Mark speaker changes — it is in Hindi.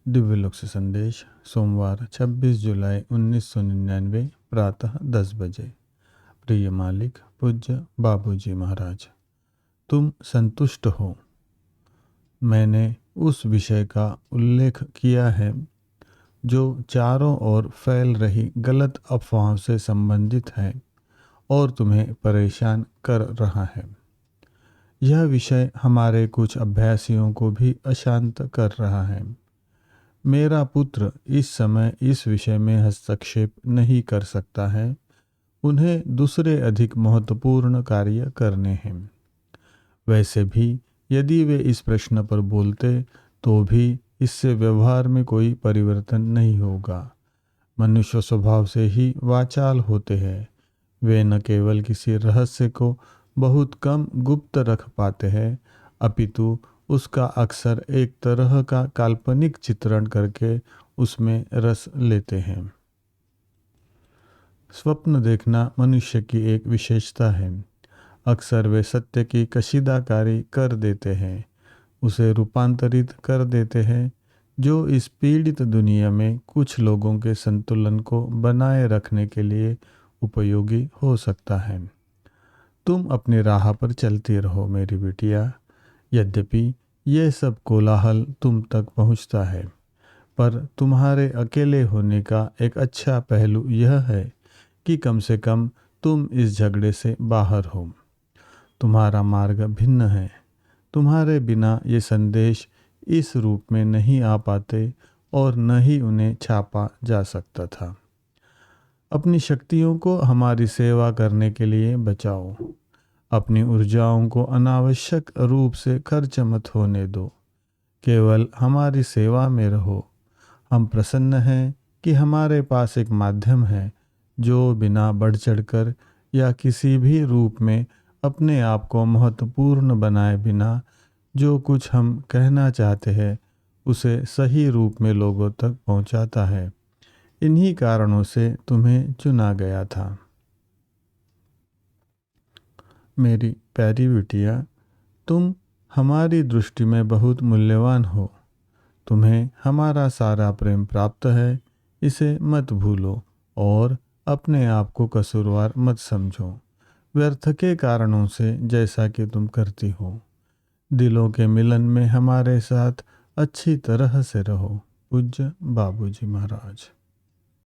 Speaker 1: दिव्यलोक से संदेश सोमवार 26 जुलाई 1999 प्रातः 10 बजे। प्रिय मालिक पूज्य बाबूजी महाराज, तुम संतुष्ट हो। मैंने उस विषय का उल्लेख किया है जो चारों ओर फैल रही गलत अफवाहों से संबंधित है और तुम्हें परेशान कर रहा है। यह विषय हमारे कुछ अभ्यासियों को भी अशांत कर रहा है। मेरा पुत्र इस समय इस विषय में हस्तक्षेप नहीं कर सकता है। उन्हें दूसरे अधिक महत्वपूर्ण कार्य करने हैं। वैसे भी यदि वे इस प्रश्न पर बोलते तो भी इससे व्यवहार में कोई परिवर्तन नहीं होगा। मनुष्य स्वभाव से ही वाचाल होते हैं। वे न केवल किसी रहस्य को बहुत कम गुप्त रख पाते हैं, अपितु उसका अक्सर एक तरह का काल्पनिक चित्रण करके उसमें रस लेते हैं। स्वप्न देखना मनुष्य की एक विशेषता है। अक्सर वे सत्य की कशीदाकारी कर देते हैं, उसे रूपांतरित कर देते हैं, जो इस पीड़ित दुनिया में कुछ लोगों के संतुलन को बनाए रखने के लिए उपयोगी हो सकता है। तुम अपनी राह पर चलती रहो मेरी बिटिया। यद्यपि यह सब कोलाहल तुम तक पहुंचता है, पर तुम्हारे अकेले होने का एक अच्छा पहलू यह है कि कम से कम तुम इस झगड़े से बाहर हो। तुम्हारा मार्ग भिन्न है। तुम्हारे बिना ये संदेश इस रूप में नहीं आ पाते और न ही उन्हें छापा जा सकता था। अपनी शक्तियों को हमारी सेवा करने के लिए बचाओ। अपनी ऊर्जाओं को अनावश्यक रूप से खर्च मत होने दो। केवल हमारी सेवा में रहो। हम प्रसन्न हैं कि हमारे पास एक माध्यम है जो बिना बढ़ चढ़कर या किसी भी रूप में अपने आप को महत्वपूर्ण बनाए बिना जो कुछ हम कहना चाहते हैं उसे सही रूप में लोगों तक पहुंचाता है। इन्हीं कारणों से तुम्हें चुना गया था। मेरी प्यारी बिटिया, तुम हमारी दृष्टि में बहुत मूल्यवान हो। तुम्हें हमारा सारा प्रेम प्राप्त है, इसे मत भूलो और अपने आप को कसूरवार मत समझो व्यर्थ के कारणों से, जैसा कि तुम करती हो। दिलों के मिलन में हमारे साथ अच्छी तरह से रहो। पूज्य बाबूजी महाराज।